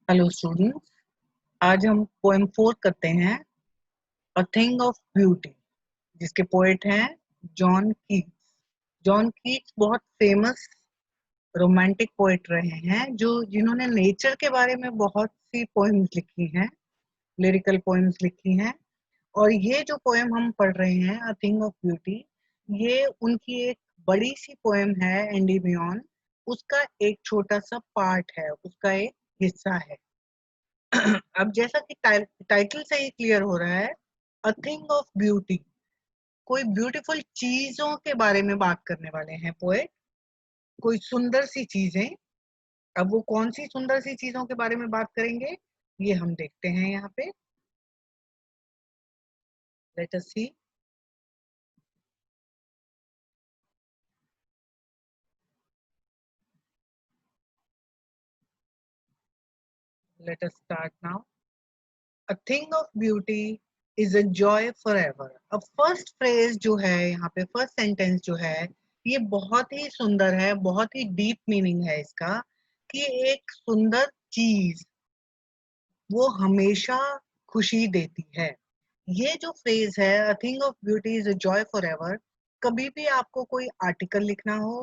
Hello students, आज हम poem 4 करते हैं, अ थिंग ऑफ ब्यूटी, जिसके पोएट हैं जॉन कीट्स। जॉन कीट्स बहुत फेमस रोमांटिक पोएट रहे हैं, जिन्होंने नेचर के बारे में बहुत सी पोएम्स लिखी हैं, लिरिकल पोएम्स लिखी हैं। और ये जो पोएम हम पढ़ रहे हैं, अ थिंग ऑफ ब्यूटी, ये उनकी एक बड़ी सी पोएम है, एंडीमियन। उसका एक छोटा सा पार्ट है, उसका एक हिस्सा है। अब जैसा कि टाइटल से ही क्लियर हो रहा है, अ थिंग ऑफ ब्यूटी, कोई ब्यूटीफुल चीजों के बारे में बात करने वाले हैं पोएट। कोई सुंदर सी चीजें। अब वो कौन सी सुंदर सी चीजों के बारे में बात करेंगे, ये हम देखते हैं यहाँ पे। Let us see. Let us start now. A thing of beauty is a joy forever. अब फर्स्ट फ्रेज जो है यहाँ पे, फर्स्ट सेंटेंस जो है, ये बहुत ही सुंदर है, बहुत ही डीप मीनिंग है इसका, कि एक सुंदर चीज वो हमेशा खुशी देती है। ये जो फ्रेज है, अ thing of beauty is a Joy for ever, कभी भी आपको कोई आर्टिकल लिखना हो,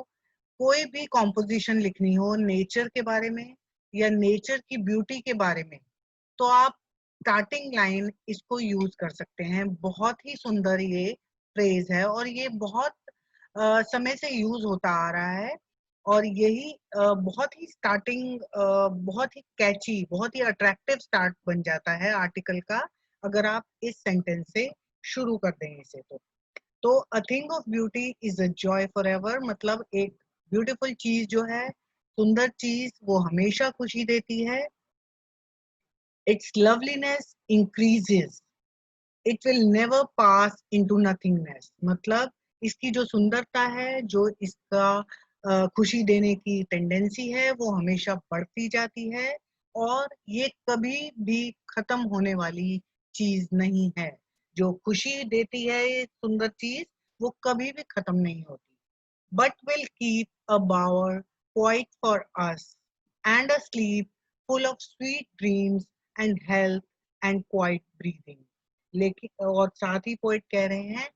कोई भी कॉम्पोजिशन लिखनी हो नेचर के बारे में या नेचर की ब्यूटी के बारे में, तो आप स्टार्टिंग लाइन इसको यूज कर सकते हैं। बहुत ही सुंदर ये फ्रेज है और ये बहुत समय से यूज होता आ रहा है। और यही बहुत ही स्टार्टिंग, बहुत ही कैची, बहुत ही अट्रैक्टिव स्टार्ट बन जाता है आर्टिकल का, अगर आप इस सेंटेंस से शुरू कर दें इसे। तो अ thing of beauty is a Joy for ever, मतलब एक ब्यूटीफुल चीज जो है, सुंदर चीज, वो हमेशा खुशी देती है। It's loveliness increases, it will never pass into nothingness, मतलब इसकी जो सुंदरता है, जो इसका खुशी देने की टेंडेंसी है, वो हमेशा बढ़ती जाती है। और ये कभी भी खत्म होने वाली चीज नहीं है। जो खुशी देती है ये सुंदर चीज, वो कभी भी खत्म नहीं होती। but will keep a bower quiet for us, and a sleep full of sweet dreams and health and quiet breathing. लेकिन और साथ ही पोइट कह रहे हैं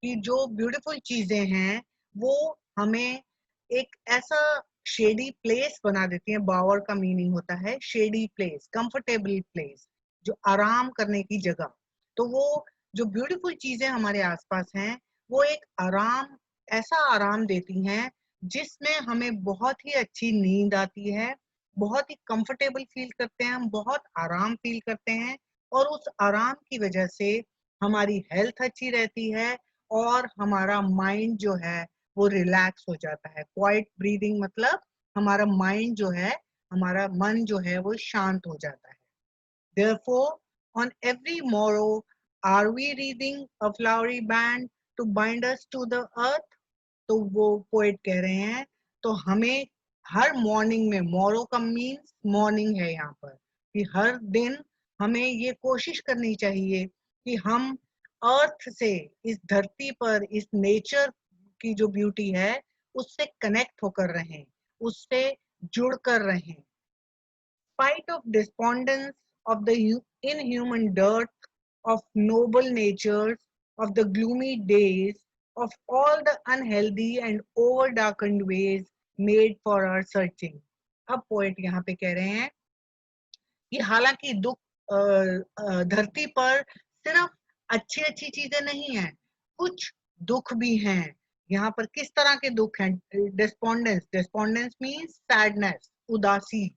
कि जो ब्यूटीफुल चीजें हैं, वो हमें एक ऐसा शेडी प्लेस बना देती हैं। बावर का मीनिंग होता है शेडी प्लेस, कंफर्टेबल प्लेस, जो आराम करने की जगह। तो वो जो ब्यूटीफुल चीजें हमारे आसपास हैं, वो एक आराम, ऐसा आराम देती हैं जिसमें हमें बहुत ही अच्छी नींद आती है, बहुत ही कंफर्टेबल फील करते हैं, हम बहुत आराम फील करते हैं। और उस आराम की वजह से हमारी हेल्थ अच्छी रहती है और हमारा माइंड जो है वो रिलैक्स हो जाता है। क्वाइट ब्रीदिंग मतलब हमारा माइंड जो है, हमारा मन जो है वो शांत हो जाता है। Therefore, on every morrow, are we reading a flowery band to bind us to the earth? तो वो पोएट कह रहे हैं, तो हमें हर मॉर्निंग में, मोरो का मीन्स मॉर्निंग है यहाँ पर, कि हर दिन हमें ये कोशिश करनी चाहिए कि हम अर्थ से, इस धरती पर, इस नेचर की जो ब्यूटी है, उससे कनेक्ट होकर रहें, उससे जुड़कर रहें। Spite of despondence of the inhuman dirt, of noble natures, of the gloomy days, of all the unhealthy and over darkened ways made for our searching. अब पोएट यहाँ पे कह रहे हैं कि हालांकि दुख, धरती पर सिर्फ अच्छी अच्छी चीजें नहीं हैं, कुछ दुख भी हैं। यहाँ पर किस तरह के दुख हैं? डिस्पोंडेंस, डिस्पोंडेंस मीन्स सैडनेस, उदासी।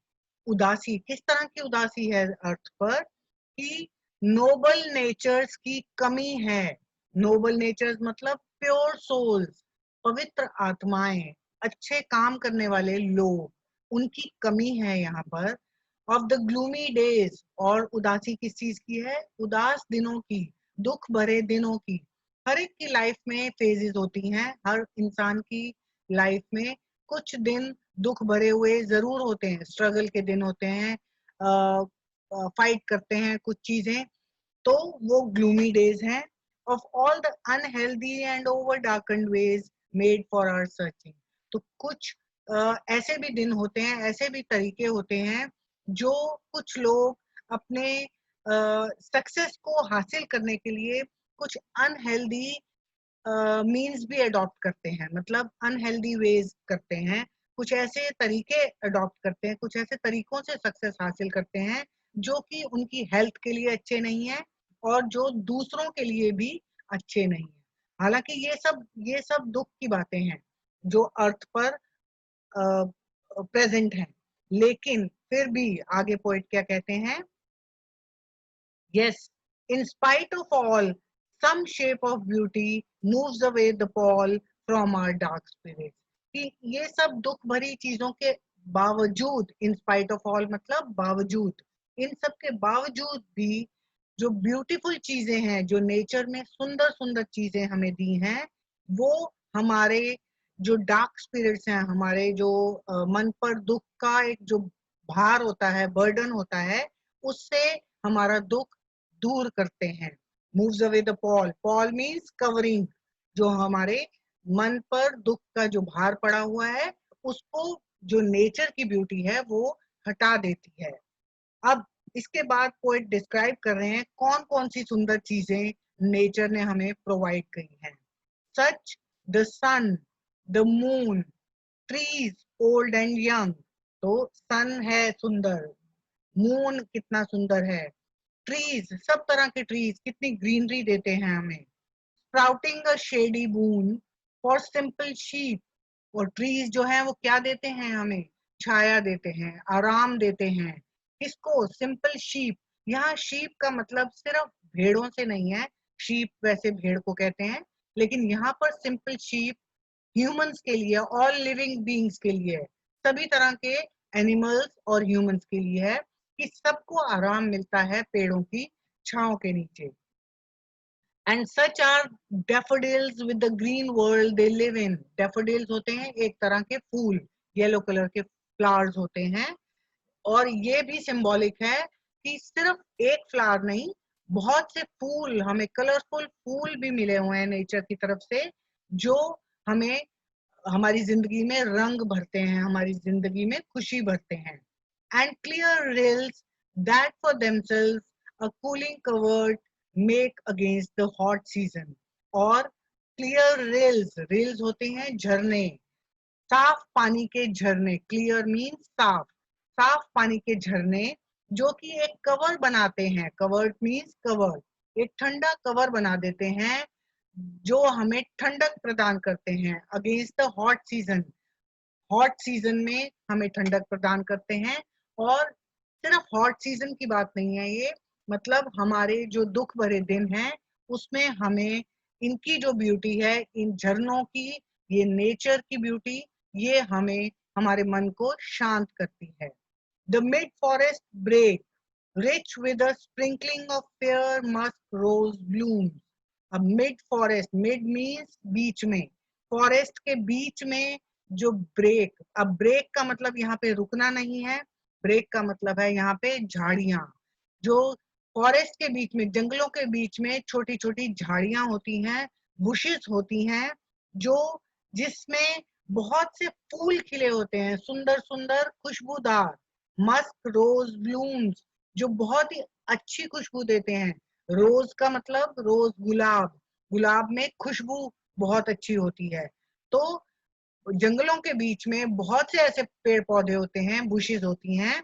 उदासी, किस तरह की उदासी है अर्थ पर? कि नोबल नेचर्स की कमी है। नोबल नेचर्स मतलब प्योर सोल्स, पवित्र आत्माएं, अच्छे काम करने वाले लोग, उनकी कमी है यहाँ पर। ऑफ द ग्लूमी डेज, और उदासी किस चीज की है? उदास दिनों की, दुख भरे दिनों की। हर एक की लाइफ में फेजेस होती हैं, हर इंसान की लाइफ में कुछ दिन दुख भरे हुए जरूर होते हैं, स्ट्रगल के दिन होते हैं, फाइट करते हैं कुछ चीजें, तो वो ग्लूमी डेज हैं। Of all the unhealthy and over darkened ways made for our searching, तो कुछ ऐसे भी दिन होते हैं, ऐसे भी तरीके होते हैं जो कुछ लोग अपने सक्सेस को हासिल करने के लिए कुछ अनहेल्दी मीन्स भी अडॉप्ट करते हैं, मतलब अनहेल्दी वेज करते हैं, कुछ ऐसे तरीके अडॉप्ट करते हैं, कुछ ऐसे तरीकों से सक्सेस हासिल करते हैं जो कि उनकी हेल्थ के लिए अच्छे नहीं है और जो दूसरों के लिए भी अच्छे नहीं है। हालांकि ये सब दुख की बातें हैं जो अर्थ पर प्रेजेंट हैं, लेकिन फिर भी आगे पोइट क्या कहते हैं? Yes, in spite of all, some shape of beauty moves away the pall from our dark spirits. कि ये सब दुख भरी चीजों के बावजूद, इन स्पाइट ऑफ ऑल मतलब बावजूद, इन सब के बावजूद भी जो ब्यूटीफुल चीजें हैं, जो नेचर में सुंदर सुंदर चीजें हमें दी हैं, वो हमारे जो डार्क स्पिरिट्स हैं, हमारे जो मन पर दुख का एक जो भार होता है, बर्डन होता है, उससे हमारा दुख दूर करते हैं। Moves away the Paul, Paul means covering, जो हमारे मन पर दुख का जो भार पड़ा हुआ है उसको जो नेचर की ब्यूटी है वो हटा देती है। अब इसके बाद पोएट डिस्क्राइब कर रहे हैं कौन कौन सी सुंदर चीजें नेचर ने हमें प्रोवाइड की हैं। Such the sun, the moon, trees old and young, तो सन है सुंदर, मून कितना सुंदर है, ट्रीज सब तरह के ट्रीज कितनी ग्रीनरी देते हैं हमें, sprouting a shady boon for simple sheep, और ट्रीज जो है वो क्या देते हैं हमें? छाया देते हैं, आराम देते हैं। किसको? Simple sheep. यहाँ शीप का मतलब सिर्फ भेड़ों से नहीं है, शीप वैसे भेड़ को कहते हैं, लेकिन यहाँ पर सिंपल शीप ह्यूमंस के लिए, ऑल लिविंग बीइंग्स के लिए, सभी तरह के एनिमल्स और ह्यूमंस के लिए है कि सबको आराम मिलता है पेड़ों की छांव के नीचे। And such are daffodils with the green world they live in. Daffodils होते हैं एक तरह के फूल, येलो कलर के फ्लावर्स होते हैं, और ये भी सिंबॉलिक है कि सिर्फ एक फ्लावर नहीं, बहुत से फूल, हमें कलरफुल फूल भी मिले हुए हैं नेचर की तरफ से, जो हमें हमारी जिंदगी में रंग भरते हैं, हमारी जिंदगी में खुशी भरते हैं। And clear rails that for themselves a cooling covered make against the hot season. और क्लियर रेल्स, रेल्स होते हैं झरने, साफ पानी के झरने, क्लियर मीन्स साफ, साफ पानी के झरने जो कि एक कवर बनाते हैं, कवर्ड मीन्स कवर, एक ठंडा कवर बना देते हैं जो हमें ठंडक प्रदान करते हैं against the hot season. Hot season में हमें ठंडक प्रदान करते हैं, और सिर्फ हॉट सीजन की बात नहीं है ये, मतलब हमारे जो दुख भरे दिन हैं उसमें हमें इनकी जो ब्यूटी है, इन झरनों की, ये नेचर की ब्यूटी, ये हमें हमारे मन को शांत करती है। The mid forest break rich with a sprinkling of fair musk rose blooms। अब मिड फॉरेस्ट, मिड मीन्स बीच में, फॉरेस्ट के बीच में जो ब्रेक, अब ब्रेक का मतलब यहाँ पे रुकना नहीं है, ब्रेक का मतलब है यहाँ पे झाड़ियां, जो फॉरेस्ट के बीच में, जंगलों के बीच में छोटी छोटी झाड़ियां होती हैं, बुशेस होती हैं, जो जिसमें बहुत से फूल खिले होते हैं, सुंदर सुंदर खुशबूदार, मस्क रोज ब्लूम्स, जो बहुत ही अच्छी खुशबू देते हैं। रोज का मतलब रोज गुलाब, गुलाब में खुशबू बहुत अच्छी होती है। तो जंगलों के बीच में बहुत से ऐसे पेड़ पौधे होते हैं, बुशेस होती हैं,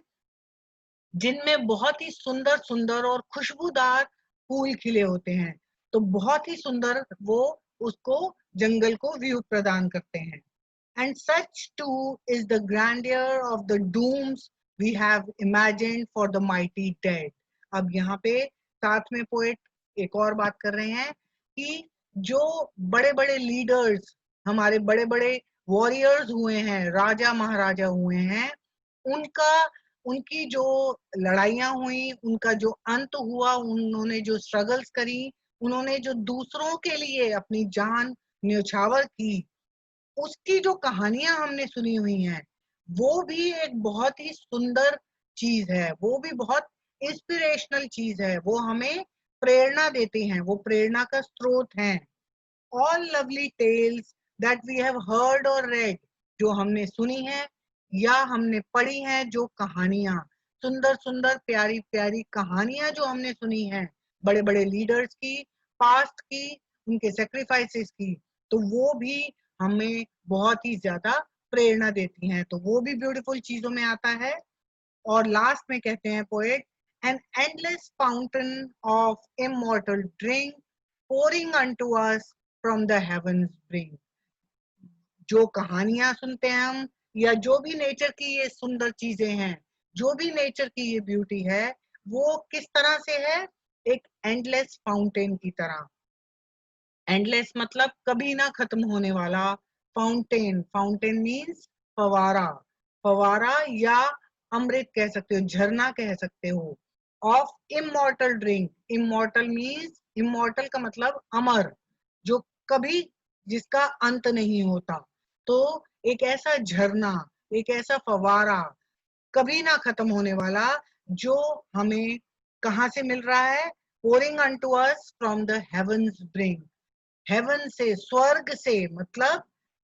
जिनमें बहुत ही सुंदर सुंदर और खुशबूदार फूल खिले होते हैं, तो बहुत ही सुंदर वो उसको, जंगल को व्यू प्रदान करते हैं। And such too is the grandeur of the dooms we have imagined for the mighty dead। अब यहाँ पे साथ में पोएट एक और बात कर रहे हैं कि जो बड़े बड़े लीडर्स, हमारे बड़े बड़े वॉरियर्स हुए हैं, राजा महाराजा हुए हैं, उनका, उनकी जो लड़ाइयाँ हुई, उनका जो अंत हुआ, उन्होंने जो स्ट्रगल्स करी, उन्होंने जो दूसरों के लिए अपनी जान न्यौछावर की, उसकी जो कहानियां हमने सुनी हुई हैं, वो भी एक बहुत ही सुंदर चीज है, वो भी बहुत इंस्पिरेशनल चीज है, वो हमें प्रेरणा देती हैं, वो प्रेरणा का स्रोत हैं। All lovely tales that we have heard or read, जो हमने सुनी है या हमने पढ़ी हैं जो कहानियां, सुंदर सुंदर प्यारी प्यारी कहानियां जो हमने सुनी हैं बड़े बड़े लीडर्स की, पास्ट की, उनके सेक्रीफाइसेस की, तो वो भी हमें बहुत ही ज्यादा प्रेरणा देती हैं, तो वो भी ब्यूटीफुल चीजों में आता है। और लास्ट में कहते हैं poet, an endless fountain of immortal drink pouring unto us from the heavens bring। जो कहानियां सुनते हैं हम, या जो भी नेचर की ये सुंदर चीजें हैं, जो भी नेचर की ये ब्यूटी है, वो किस तरह से है? एक एंडलेस फाउंटेन की तरह। एंडलेस मतलब कभी ना खत्म होने वाला। फाउंटेन, फाउंटेन मीन्स फवारा, फवारा या अमृत कह सकते हो, झरना कह सकते हो। Of immortal drink, immortal means, immortal का मतलब अमर, जो कभी, जिसका अंत नहीं होता। तो एक ऐसा झरना, एक ऐसा फवारा, कभी ना खत्म होने वाला, जो हमें कहाँ से मिल रहा है? pouring unto us from the heavens bring। Heaven से, स्वर्ग से, मतलब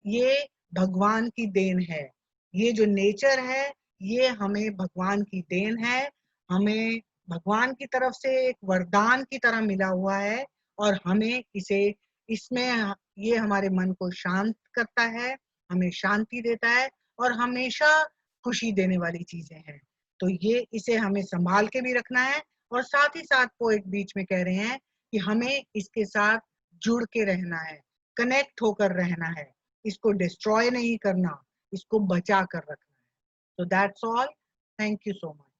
ये भगवान की देन है। ये जो नेचर है, ये हमें भगवान की देन है। हमें भगवान की तरफ से एक वरदान की तरह मिला हुआ है, और हमें इसे, इसमें ये हमारे मन को शांत करता है, हमें शांति देता है, और हमेशा खुशी देने वाली चीजें हैं। तो ये, इसे हमें संभाल के भी रखना है। और साथ ही साथ पोएट बीच में कह रहे हैं कि हमें इसके साथ जुड़ के रहना है, कनेक्ट होकर रहना है, इसको डिस्ट्रॉय नहीं करना, इसको बचा कर रखना है। तो that's all. Thank you so much.